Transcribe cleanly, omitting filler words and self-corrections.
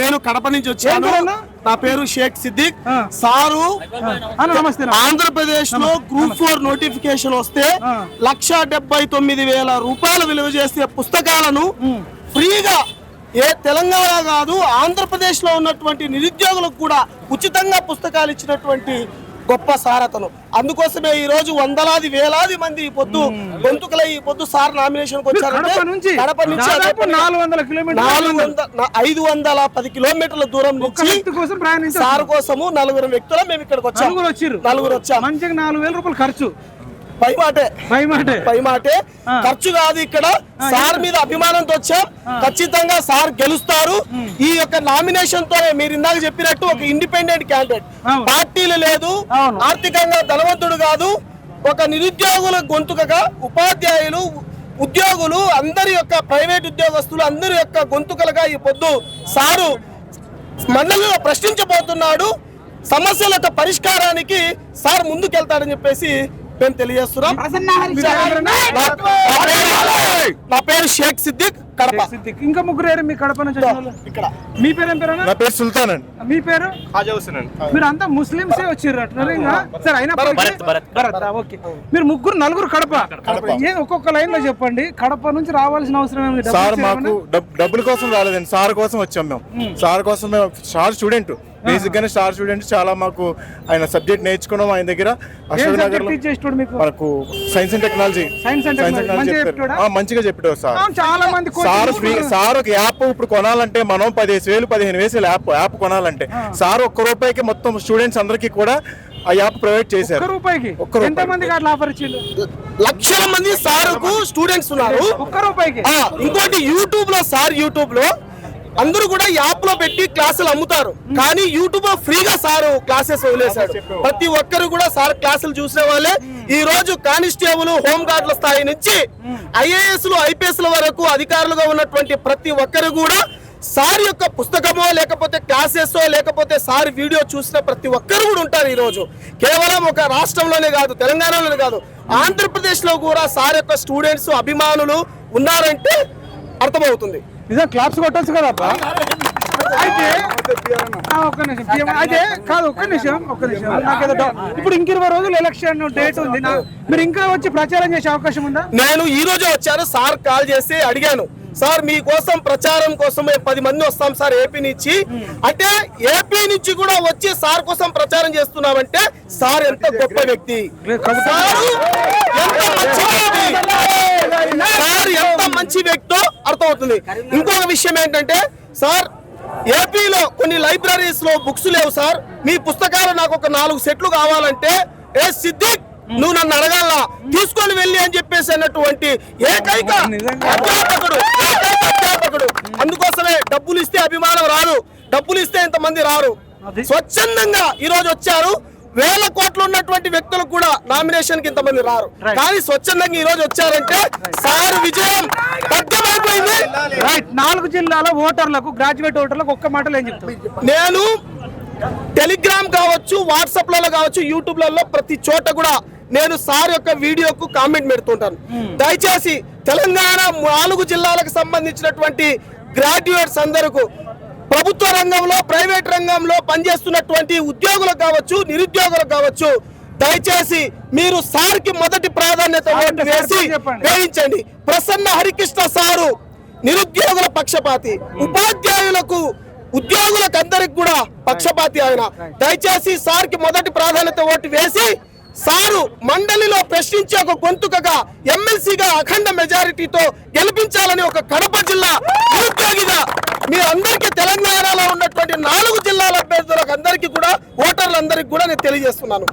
నేను కడప నుంచి వచ్చాను. నా పేరు షేక్ సిద్దిక్. సారు ఆంధ్రప్రదేశ్ లో గ్రూప్ 4 నోటిఫికేషన్ వస్తే 1,79,000 రూపాయలు విలువ చేసే పుస్తకాలను ఫ్రీగా తెలంగాణ కాదు ఆంధ్రప్రదేశ్ లో ఉన్నటువంటి నిరుద్యోగులకు కూడా ఉచితంగా పుస్తకాలు ఇచ్చినటువంటి గొప్ప సారథను. అందుకోసమే ఈ రోజు వందలాది వేలాది మంది ఈ పొద్దు గొంతుకల ఈ పొద్దు సార్ నామినేషన్ వచ్చారంటే కడప నుంచి 510 కిలోమీటర్ల దూరం నుంచి సార్ కోసము 4 వ్యక్తులు మేము ఇక్కడికి వచ్చాము. 4 వచ్చాము. 4,000 రూపాయలు ఖర్చు. పై మాటే ఖర్చు కాదు. ఇక్కడ సార్ మీద అభిమానంతో వచ్చాం. ఖచ్చితంగా సార్ గెలుస్తారు. ఈ యొక్క నామినేషన్ తో మీరు ఇందాక చెప్పినట్టు ఒక ఇండిపెండెంట్ క్యాండిడేట్, పార్టీలు లేదు, ఆర్థికంగా ధనవంతుడు కాదు, ఒక నిరుద్యోగుల గొంతుకగా ఉపాధ్యాయులు ఉద్యోగులు అందరి యొక్క ప్రైవేట్ ఉద్యోగస్తులు అందరి యొక్క గొంతుకలుగా ఈ పొద్దు సారు మండలిలో ప్రశ్నించబోతున్నాడు. సమస్యల పరిష్కారానికి సార్ ముందుకెళ్తాడని చెప్పేసి మేము తెలియజేస్తున్నాం. నా పేరు షేక్ సిద్దిక్, కడప. ఇంకా ముగ్గురు మీ కడప నుంచి ఇక్కడ. మీ పేరు ఏం పేరు? నా పేరు సుల్తాన్ అండి. మీ పేరు? మీరు అంతా ముస్లింసే వచ్చిర్రు అంటున్నారు. ఇంకా సరే అయినా ఓకే. మీరు ముగ్గురు 4 కడప. ఒక్కొక్క లైన్ లో చెప్పండి. కడప నుంచి రావాల్సిన అవసరం ఏమి? సార్ మాకు డబ్బుల కోసం రాలేదండి, సార్ కోసం వచ్చాం మేము. సార్ కోసం మేము సార్ స్టూడెంట్, బేసిక్ గానే స్టార్ స్టూడెంట్. చాలా మాకు ఆయన సబ్జెక్ట్ నేర్చుకున్నాం ఆయన దగ్గర. అశోక్ నగర్ మనకు సైన్స్ అండ్ టెక్నాలజీ మంచిగా చెప్పాడు సార్. చాలా మంది సార్ ఒక యాప్ ఇప్పుడు కొనాలంటే మనం 15,000-15,000 యాప్ కొనాలంటే సార్ ఒక్క రూపాయికి మొత్తం స్టూడెంట్స్ అందరికి కూడా ఆ యాప్ ప్రొవైడ్ చేశారు. లక్షల మంది సార్కు స్టూడెంట్స్ ఉన్నారు. ఇంకోటి యూట్యూబ్ లో సార్ యూట్యూబ్ లో అందరూ కూడా యాప్ లో పెట్టి క్లాసులు అమ్ముతారు, కానీ యూట్యూబ్ లో ఫ్రీగా సార్ క్లాసెస్ వదిలేశాడు. ప్రతి ఒక్కరు కూడా సార్ క్లాసులు చూసే వాళ్ళే. ఈ రోజు కానిస్టేబుల్, హోమ్ గార్డుల స్థాయి నుంచి IAS లు IPS ల వరకు అధికారులుగా ఉన్నటువంటి ప్రతి ఒక్కరు కూడా సార్ యొక్క పుస్తకమో లేకపోతే క్లాసెస్ లేకపోతే సార్ వీడియో చూసిన ప్రతి ఒక్కరు కూడా ఉంటారు. ఈ రోజు కేవలం ఒక రాష్ట్రంలోనే కాదు, తెలంగాణలోనే కాదు, ఆంధ్రప్రదేశ్ లో కూడా సార్ యొక్క స్టూడెంట్స్ అభిమానులు ఉన్నారంటే అర్థమవుతుంది. నిజం క్లాప్స్ కొట్టచ్చు కదా. అయితే ఒక్క నిమిషం నాకేదో ఇప్పుడు ఇంక 20 రోజులు ఎలక్షన్ డేట్ ఉంది. మీరు ఇంకా వచ్చి ప్రచారం చేసే అవకాశం ఉందా? నేను ఈ రోజే వచ్చాను. సార్ కాల్ చేసి అడిగాను, సార్ మీకోసం ప్రచారం కోసం 10 మంది వస్తాం సార్ ఏపీ నుంచి అంటే. ఏపీ నుంచి కూడా వచ్చి సార్ కోసం ప్రచారం చేస్తున్నామంటే సార్ ఎంత గొప్ప వ్యక్తి, సార్ ఎంత మంచి వ్యక్తో అర్థమవుతుంది. ఇంకొక విషయం ఏంటంటే సార్ ఏపీలో కొన్ని లైబ్రరీస్ లో బుక్స్ లేవు సార్, మీ పుస్తకాలు నాకు ఒక 4 సెట్లు కావాలంటే ఏ సిద్దిక్ నువ్వు నన్ను అడగాల తీసుకొని వెళ్ళి అని చెప్పేసి అన్నటువంటి ఏకైక అధ్యాపకుడు. అందుకోసమే డబ్బులు ఇస్తే అభిమానం రాదు, డబ్బులు ఇస్తే ఇంతమంది రారు. స్వచ్ఛందంగా ఈ రోజు వచ్చారు. 1000 కోట్లు ఉన్నటువంటి వ్యక్తులకు కూడా నామినేషన్ కి ఇంతమంది రారు, కానీ స్వచ్ఛందంగా ఈ రోజు వచ్చారంటే సార్ విజయం తగ్గమైపోయింది. 4 జిల్లాల ఓటర్లకు, గ్రాడ్యుయేట్ ఓటర్లకు ఒక్క మాటలు ఏం చెప్తాను? నేను టెలిగ్రామ్ కావచ్చు, వాట్సాప్ లలో కావచ్చు, యూట్యూబ్ లలో ప్రతి చోట కూడా నేను సార్ యొక్క వీడియోకు కామెంట్ పెడుతుంటాను. దయచేసి తెలంగాణ 4 జిల్లాలకు సంబంధించినటువంటి గ్రాడ్యుయేట్స్ అందరికీ, ప్రభుత్వ రంగంలో ప్రైవేట్ రంగంలో పనిచేస్తున్నటువంటి ఉద్యోగులకు కావచ్చు, నిరుద్యోగులకు కావచ్చు, దయచేసి మీరు సార్ కి మొదటి ప్రాధాన్యత ఓటు వేసి వేయించండి. ప్రసన్న హరికృష్ణ సారు నిరుద్యోగుల పక్షపాతి, ఉపాధ్యాయులకు ఉద్యోగులకు అందరికి కూడా పక్షపాతి. ఆయన దయచేసి సార్ కి మొదటి ప్రాధాన్యత ఓటు వేసి సారు మండలిలో ప్రశ్నించే ఒక గొంతుకగా ఎమ్మెల్సీగా అఖండ మెజారిటీతో గెలిపించాలని ఒక కడప జిల్లా నిరుద్యోగిగా మీరందరికీ తెలంగాణలో ఉన్నటువంటి 4 జిల్లాల అభ్యర్థులకు అందరికీ కూడా ఓటర్లందరికీ కూడా నేను తెలియజేస్తున్నాను.